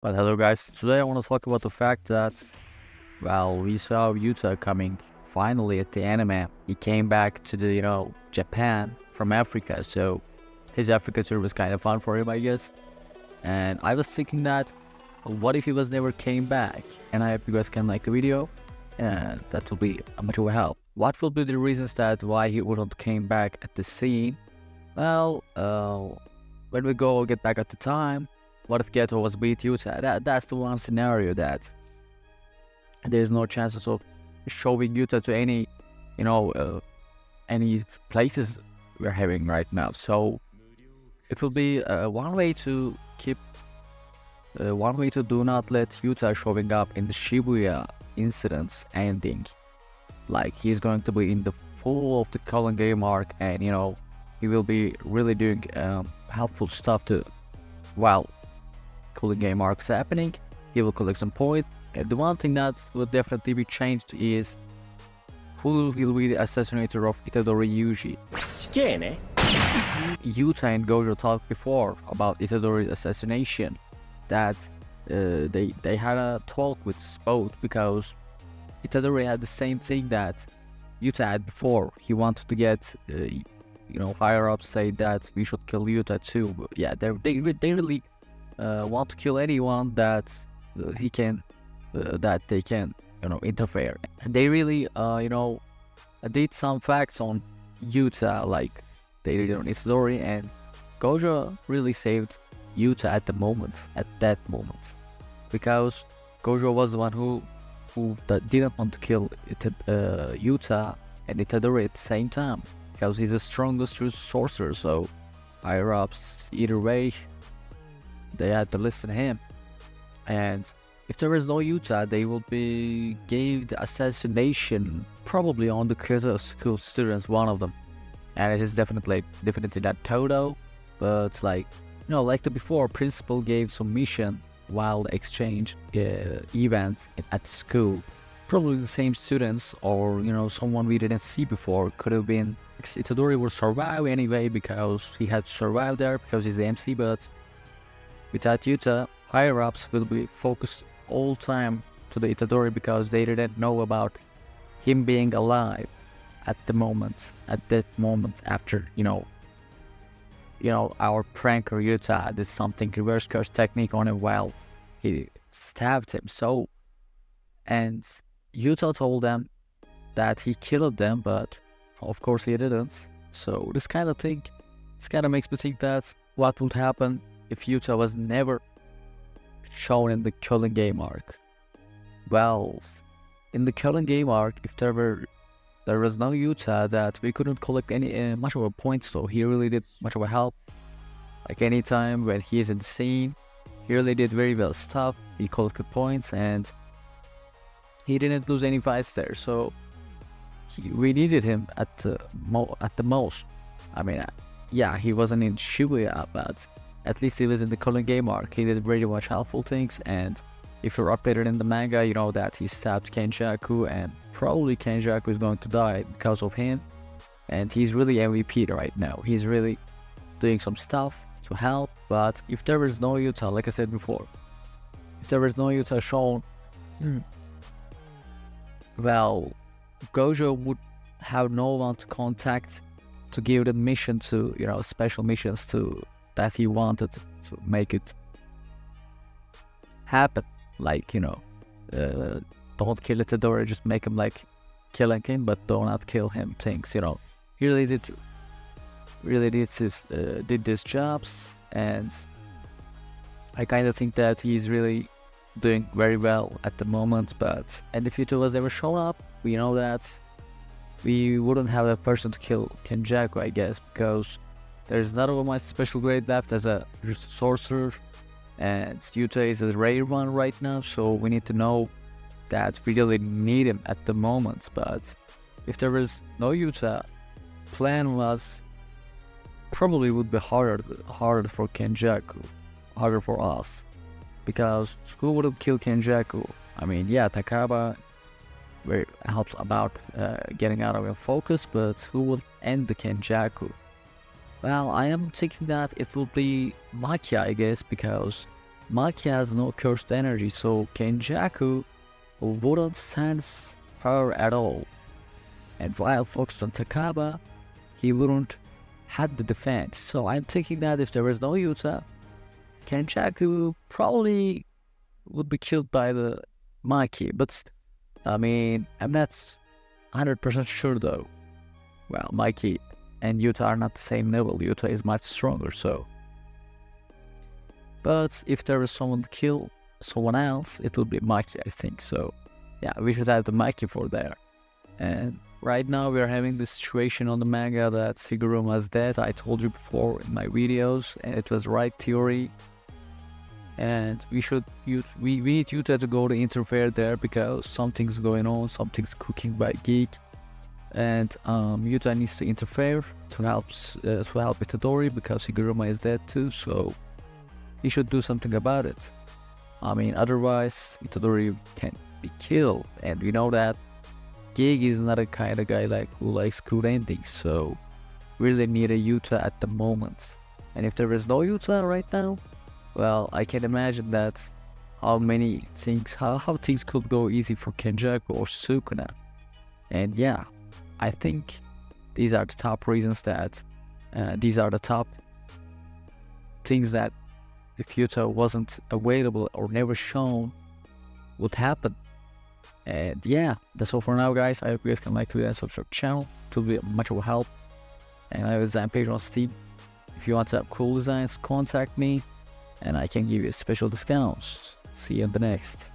But hello guys, today I want to talk about the fact that, well, we saw Yuta coming finally at the anime. He came back to the, Japan from Africa, so his Africa tour was kind of fun for him, I guess. And I was thinking that, what if he was never came back? And I hope you guys can like the video, and that will be a much of a help. What will be the reasons that why he wouldn't came back at the scene? Well, when we get back at the time, what if Geto was beat Yuta? That's the one scenario that there's no chances of showing Yuta to any places we're having right now. So it will be one way to do not let Yuta showing up in the Shibuya incidents ending. Like, he's going to be in the full of the Cullen game arc, and he will be really doing helpful stuff to, well, Cullen game arcs happening. He will collect some points. And the one thing that will definitely be changed is who will be the assassinator of Itadori Yuji. Scary. Yuta and Gojo talked before about Itadori's assassination, that they had a talk with both, because Itadori had the same thing that Yuta had before. He wanted to get higher ups say that we should kill Yuta too. But yeah, they really want to kill anyone that they can interfere. And they really did some facts on Yuta, like they did on Itadori, and Gojo really saved Yuta at that moment, because Gojo was the one who didn't want to kill Yuta and Itadori at the same time, because he's the strongest sorcerer. So higher ups, either way, they had to listen to him. And if there is no Yuta, they will be gave the assassination probably on the Kyoto school students, one of them. And it is definitely not Toto, but like the before, principal gave some mission while the exchange events at school. Probably the same students, or someone we didn't see before. Could have been Itadori will survive anyway, because he had to survive there because he's the MC. But without Yuta, higher ups will be focused all time to the Itadori, because they didn't know about him being alive at that moment after our pranker Yuta did something reverse curse technique on him while he stabbed him. So, and Yuta told them that he killed them, but of course he didn't. So this kind of makes me think that what would happen if Yuta was never shown in the Cullen game arc. Well, in the Cullen game arc, if there was no Yuta, that we couldn't collect any much of a point, so he really did much of a help. Like, anytime when he is in the scene, he really did very well stuff. He collected points and he didn't lose any fights there. So we needed him at the most. I mean, yeah, he wasn't in Shibuya, but at least he was in the Cullen game arc. He did very much helpful things, and if you're updated in the manga, you know that he stabbed Kenjaku, and probably Kenjaku is going to die because of him. And he's really MVP right now. He's really doing some stuff to help. But if there is no Yuta, like I said before, if there is no Yuta shown, well, Gojo would have no one to contact to give the mission to, special missions to that he wanted to make it happen. Like, don't kill Itadori, just make him like killing him, but do not kill him things. He really did these jobs, and I kind of think that he's really doing very well at the moment. And if Yuta was ever shown up, we know that we wouldn't have a person to kill Kenjaku, I guess, because there's not a much special grade left as a sorcerer, and Yuta is a rare one right now, so we need to know that we really need him at the moment. But if there is no Yuta, plan was probably would be harder for Kenjaku, harder for us, because who would have killed Kenjaku? I mean, yeah, Takaba helps about getting out of your focus, but who would end the Kenjaku? Well, I am thinking that it will be Makia, I guess, because Maki has no cursed energy, so Kenjaku wouldn't sense her at all. And while focused on Takaba, he wouldn't had the defense. So I'm thinking that if there was no Yuta, Kenjaku probably would be killed by the Maki. But I mean, I'm not 100% sure though. Well, Maki and Yuta are not the same level. Yuta is much stronger, so. But if there is someone to kill someone else, it will be Maki, I think. So, yeah, we should have the Maki for there. And right now we are having this situation on the manga that Higuruma is dead. I told you before in my videos, and it was right theory. And we need Yuta to go to interfere there because something's going on, something's cooking by Geek. And Yuta needs to interfere to help Itadori because Higuruma is dead too, so he should do something about it. I mean, otherwise Itadori can be killed, and we know that Gig is not a kind of guy like who likes good endings, so we really need a Yuta at the moment. And if there is no Yuta right now, well, I can imagine that how things could go easy for Kenjaku or Sukuna. And yeah, I think these are the top reasons that these are the top things that if Yuta wasn't available or never shown would happen. And yeah, that's all for now, guys. I hope you guys can like to and subscribe to the channel. It will be much of a help. And I have a design page on Steam. If you want to have cool designs, contact me and I can give you special discounts. See you in the next.